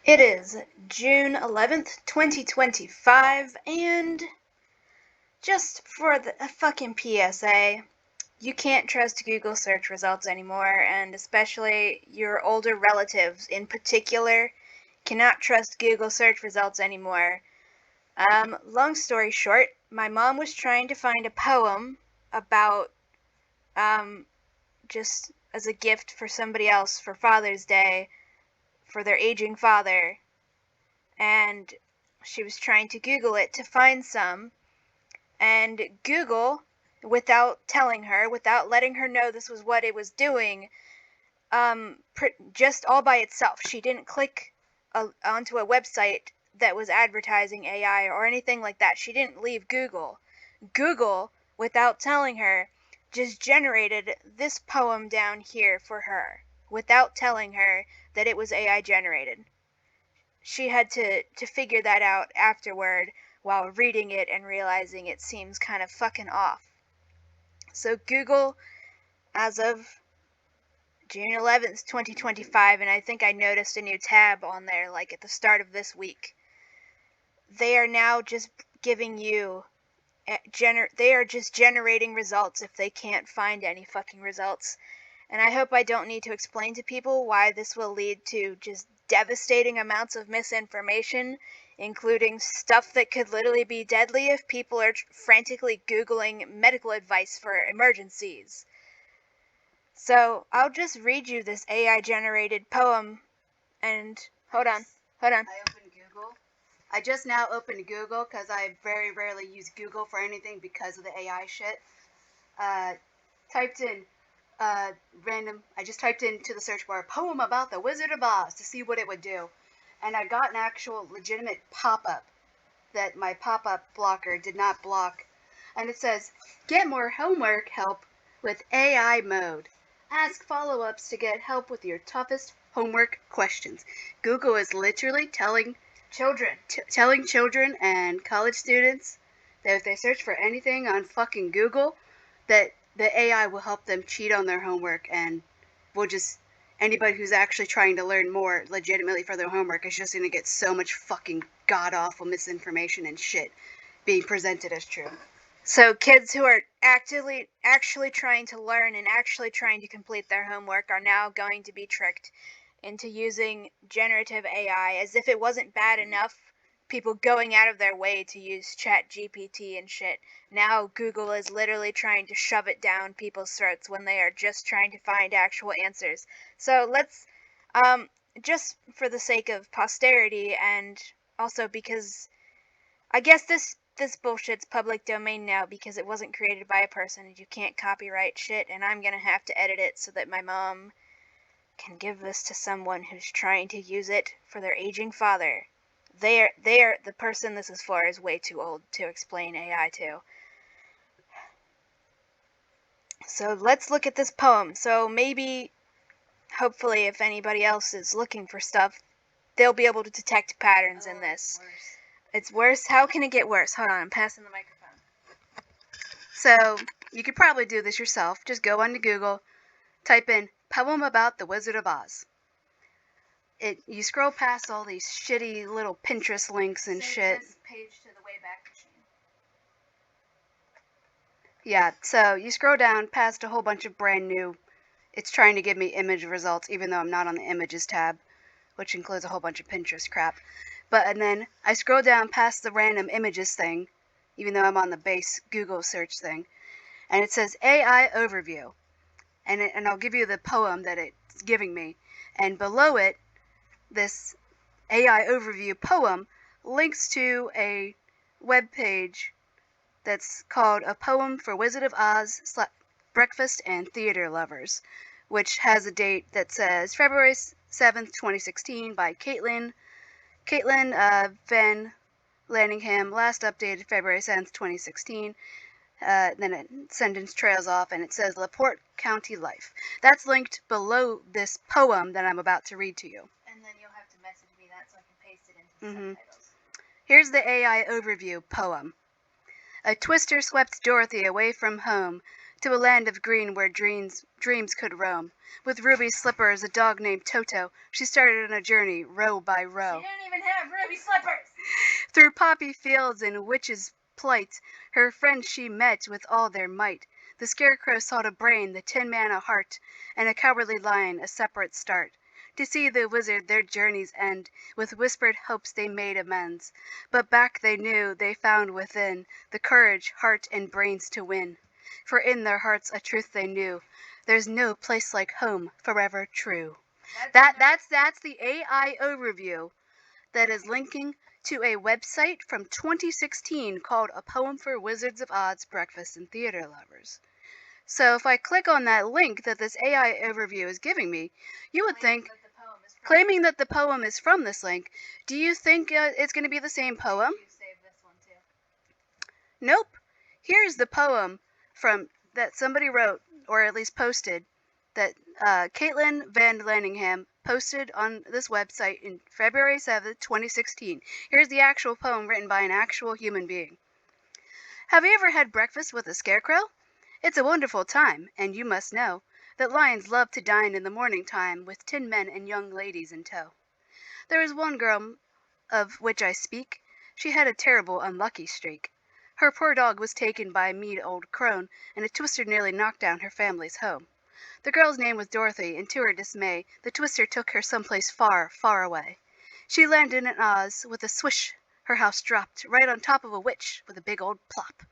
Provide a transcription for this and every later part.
It is June 11th, 2025, and just for a fucking PSA, you can't trust Google search results anymore, and especially your older relatives in particular cannot trust Google search results anymore. Long story short, my mom was trying to find a poem about, um, just as a gift for somebody else for Father's Day for their aging father, and she was trying to Google it to find some, and Google, without telling her, without letting her know this was what it was doing, just all by itself. She didn't click onto a website that was advertising AI or anything like that. She didn't leave Google. Google, without telling her, just generated this poem down here for her, without telling her that it was AI generated. She had to figure that out afterward while reading it and realizing it seems kind of fucking off. So Google, as of June 11th, 2025, and I think I noticed a new tab on there like at the start of this week, they are now just giving you they are just generating results if they can't find any fucking results. And I hope I don't need to explain to people why this will lead to just devastating amounts of misinformation, including stuff that could literally be deadly if people are frantically Googling medical advice for emergencies. So I'll just read you this AI generated poem and hold on. I opened Google. I just now opened Google because I very rarely use Google for anything because of the AI shit. Uh, typed in I just typed into the search bar poem about the Wizard of Oz to see what it would do. And I got an actual legitimate pop up that my pop up blocker did not block. And it says, get more homework help with AI mode. Ask follow ups to get help with your toughest homework questions. Google is literally telling children and college students that if they search for anything on fucking Google, that the AI will help them cheat on their homework and will just anybody who's actually trying to learn more legitimately for their homework is just going to get so much fucking god awful misinformation and shit being presented as true. So kids who are actually trying to learn and actually trying to complete their homework are now going to be tricked into using generative AI as if it wasn't bad enough people going out of their way to use chat GPT and shit. Now Google is literally trying to shove it down people's throats when they are just trying to find actual answers. So let's just for the sake of posterity and also because I guess this bullshit's public domain now because it wasn't created by a person and you can't copyright shit, and I'm gonna have to edit it so that my mom can give this to someone who's trying to use it for their aging father. They are the person this is for is way too old to explain AI to. So let's look at this poem. So maybe, hopefully, if anybody else is looking for stuff, they'll be able to detect patterns in this. It's worse? How can it get worse? Hold on, I'm passing the microphone. So you could probably do this yourself. Just go onto Google, type in poem about the Wizard of Oz. You scroll past all these shitty little Pinterest links and shit. This page to the Wayback Machine. Yeah, so you scroll down past a whole bunch of brand new. It's trying to give me image results, even though I'm not on the images tab, which includes a whole bunch of Pinterest crap. And then I scroll down past the random images thing, even though I'm on the base Google search thing, and it says AI overview, and I'll give you the poem that it's giving me, and below it, this AI overview poem links to a web page that's called A Poem for Wizard of Oz Breakfast and Theater Lovers, which has a date that says February 7th, 2016 by Caitlin Van Lanningham, last updated February 7th, 2016. Then a sentence trails off and it says LaPorte County Life. That's linked below this poem that I'm about to read to you. And then you'll have to message me that so I can paste it into the subtitles. Here's the AI overview poem. A twister swept Dorothy away from home to a land of green where dreams could roam. With ruby slippers, a dog named Toto, she started on a journey, row by row. She didn't even have ruby slippers! Through poppy fields and witches' plight, her friends she met with all their might. The Scarecrow sought a brain, the Tin Man a heart, and a Cowardly Lion a separate start. To see the Wizard their journey's end, with whispered hopes they made amends. But back they knew they found within the courage, heart, and brains to win. For in their hearts a truth they knew: there's no place like home, forever true. That's the AI overview that is linking to a website from 2016 called A Poem for Wizards of Oz Breakfast and Theater Lovers. So if I click on that link that this AI overview is giving me, you would think, claiming that the poem is from this link, do you think it's going to be the same poem? Nope. Here's the poem from that somebody wrote, or at least posted, that Caitlin Van Lanningham posted on this website in February 7th, 2016. Here's the actual poem written by an actual human being. Have you ever had breakfast with a scarecrow? It's a wonderful time, and you must know that lions love to dine in the morning time with tin men and young ladies in tow. There is one girl of which I speak. She had a terrible unlucky streak. Her poor dog was taken by a mean old crone, and a twister nearly knocked down her family's home. The girl's name was Dorothy, and to her dismay, the twister took her someplace far, far away. She landed in Oz with a swish. Her house dropped right on top of a witch with a big old plop.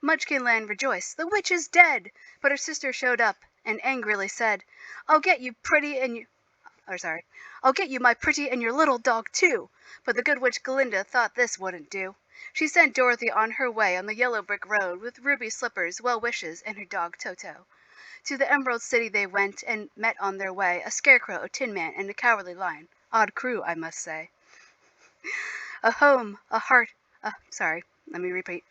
Munchkinland rejoiced. The witch is dead! But her sister showed up and angrily said, I'll get you, my pretty and your little dog too. But the good witch Glinda thought this wouldn't do. She sent Dorothy on her way on the yellow brick road with ruby slippers, well wishes, and her dog Toto. To the Emerald City they went, and met on their way a Scarecrow, a Tin Man, and a Cowardly Lion. Odd crew, I must say. A home, a heart, let me repeat.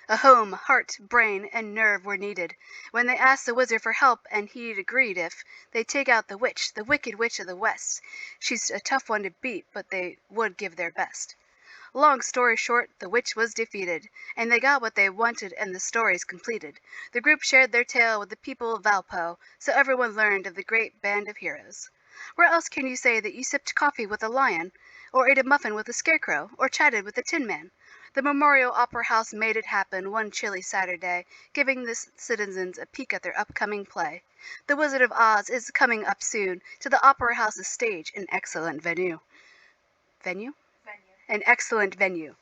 A home, heart, brain, and nerve were needed when they asked the Wizard for help, and he'd agreed if they'd take out the witch, the wicked witch of the West. She's a tough one to beat, but they would give their best. Long story short, the witch was defeated, and they got what they wanted, and the story's completed. The group shared their tale with the people of Valpo, so everyone learned of the great band of heroes. Where else can you say that you sipped coffee with a lion, or ate a muffin with a scarecrow, or chatted with a tin man? The Memorial Opera House made it happen one chilly Saturday, giving the citizens a peek at their upcoming play. The Wizard of Oz is coming up soon to the Opera House's stage, an excellent venue. Venue? An excellent venue.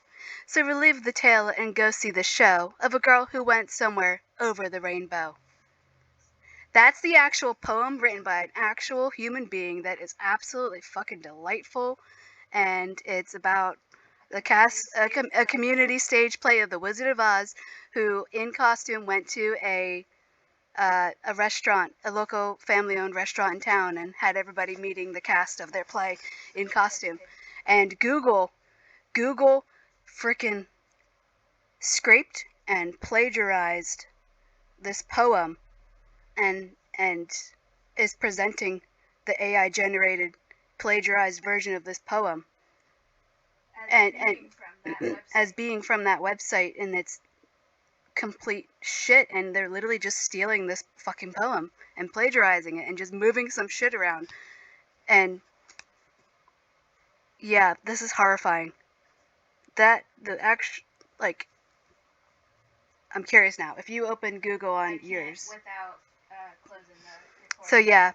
So relive the tale and go see the show of a girl who went somewhere over the rainbow. That's the actual poem written by an actual human being that is absolutely fucking delightful, and it's about a community stage play of the Wizard of Oz, who in costume went to a restaurant, a local family-owned restaurant in town, and had everybody meeting the cast of their play in costume. And Google frickin' scraped and plagiarized this poem and is presenting the AI generated plagiarized version of this poem and as being from that website, and it's complete shit, and they're literally just stealing this fucking poem and plagiarizing it and just moving some shit around. And yeah, this is horrifying. I'm curious now. If you open Google on yours. Without closing the recording. So yeah,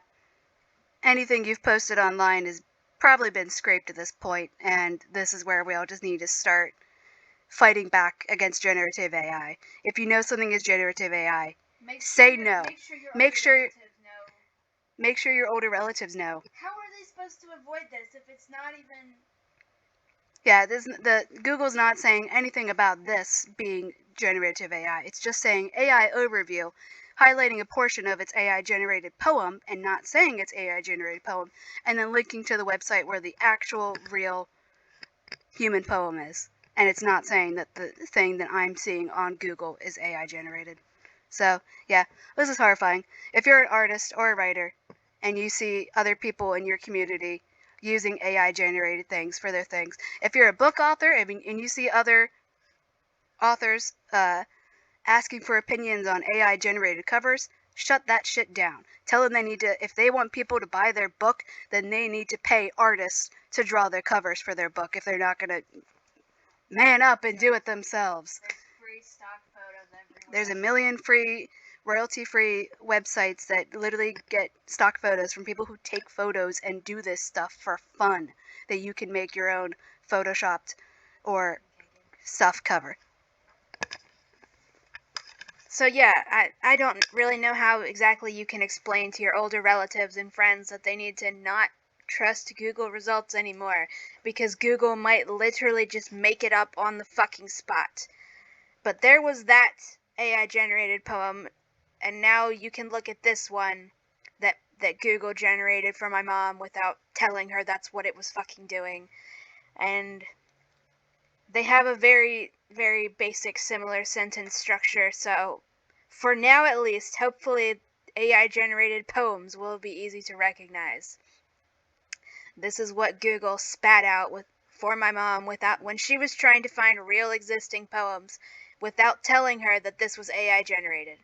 anything you've posted online has probably been scraped at this point, and this is where we all just need to start fighting back against generative AI. If you know something is generative AI, say no. Make sure your older relatives know. How are they supposed to avoid this if it's not even... Yeah, Google's not saying anything about this being generative AI. It's just saying AI overview, highlighting a portion of its AI-generated poem and not saying it's AI-generated poem, and then linking to the website where the actual, real human poem is. And it's not saying that the thing that I'm seeing on Google is AI-generated. So, yeah, this is horrifying. If you're an artist or a writer and you see other people in your community using AI-generated things for their things. If you're a book author and you see other authors asking for opinions on AI generated covers, shut that shit down. Tell them they need to, if they want people to buy their book, then they need to pay artists to draw their covers for their book if they're not going to man up and do it themselves. There's free stock photos everywhere. There's a million free, royalty-free websites that literally get stock photos from people who take photos and do this stuff for fun, that you can make your own photoshopped or stuff cover. So yeah, I don't really know how exactly you can explain to your older relatives and friends that they need to not trust Google results anymore, because Google might literally just make it up on the fucking spot. But there was that AI generated poem, and now you can look at this one that Google generated for my mom without telling her that's what it was fucking doing. And they have a very, very basic similar sentence structure, so for now at least, hopefully AI generated poems will be easy to recognize. This is what Google spat out for my mom without when she was trying to find real existing poems without telling her that this was AI generated.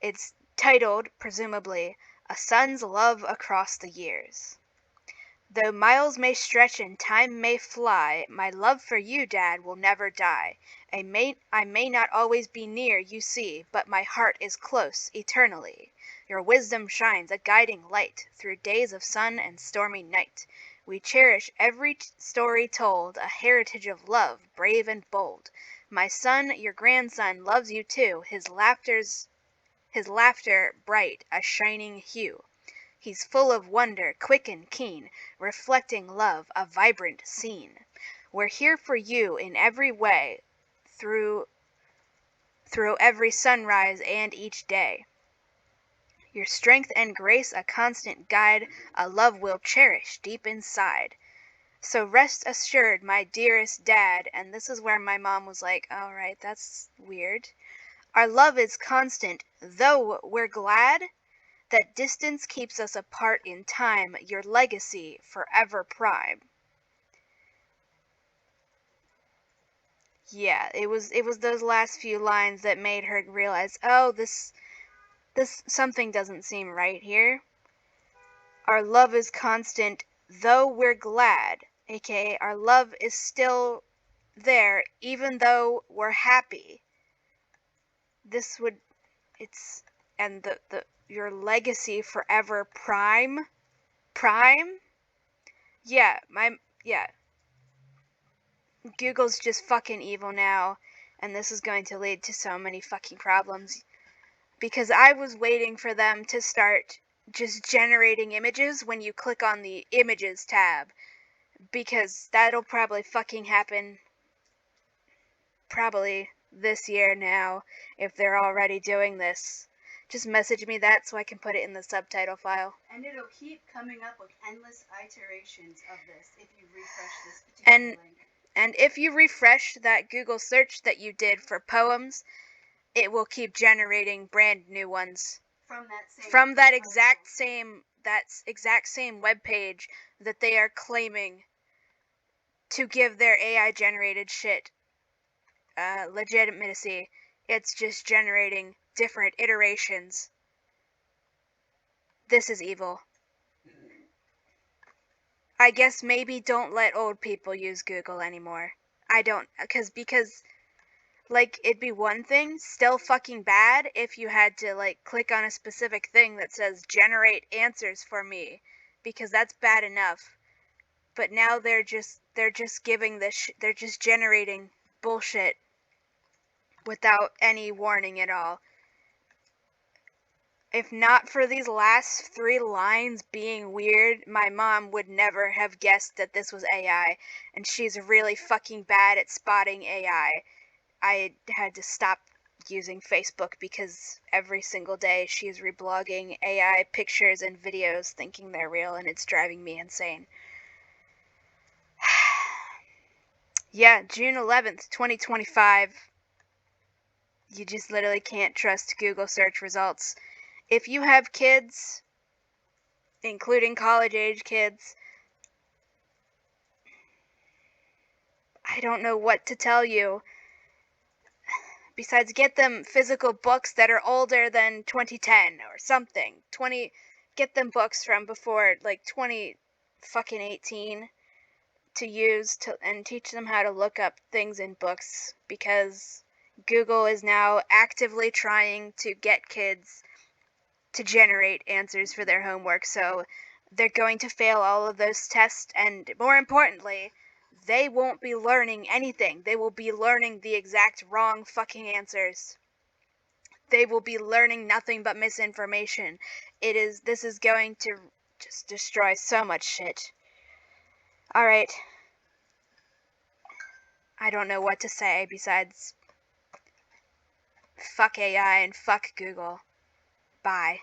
It's titled, presumably, A Son's Love Across the Years. Though miles may stretch and time may fly, my love for you, Dad, will never die. I may not always be near, you see, but my heart is close, eternally. Your wisdom shines a guiding light through days of sun and stormy night. We cherish every story told, a heritage of love, brave and bold. My son, your grandson, loves you too, his laughter bright, a shining hue. He's full of wonder, quick and keen, reflecting love, a vibrant scene. We're here for you in every way, through every sunrise and each day. Your strength and grace a constant guide, a love we'll cherish deep inside. So rest assured, my dearest Dad, and this is where my mom was like, all right, that's weird. Our love is constant, though we're glad that distance keeps us apart in time, your legacy forever prime. Yeah, it was those last few lines that made her realize, oh, this something doesn't seem right here. Our love is constant, though we're glad, aka our love is still there even though we're happy. This would it's and the your legacy forever prime. Yeah, yeah. Google's just fucking evil now, and this is going to lead to so many fucking problems. Because I was waiting for them to start just generating images when you click on the images tab, because that'll probably fucking happen probably this year now, if they're already doing this. Just message me that so I can put it in the subtitle file. And it'll keep coming up with endless iterations of this if you refresh this particular link. And if you refresh that Google search that you did for poems, it will keep generating brand new ones from that exact same web page that they are claiming to give their AI generated shit legitimacy. It's just generating different iterations. This is evil. I guess maybe don't let old people use Google anymore. I don't, because like, it'd be one thing, still fucking bad, if you had to, like, click on a specific thing that says generate answers for me, because that's bad enough. But now they're just giving they're just generating bullshit without any warning at all. If not for these last 3 lines being weird, my mom would never have guessed that this was AI, and she's really fucking bad at spotting AI. I had to stop using Facebook because every single day she's reblogging AI pictures and videos thinking they're real, and it's driving me insane. Yeah, June 11th, 2025. You just literally can't trust Google search results. If you have kids, including college-age kids, I don't know what to tell you. Besides, get them physical books that are older than 2010 or something. Get them books from before like 20 fucking 18 to use to and teach them how to look up things in books, because Google is now actively trying to get kids to generate answers for their homework, so they're going to fail all of those tests, and more importantly, they won't be learning anything. They will be learning the exact wrong fucking answers. They will be learning nothing but misinformation. This is going to just destroy so much shit. Alright. I don't know what to say besides fuck AI and fuck Google. Bye.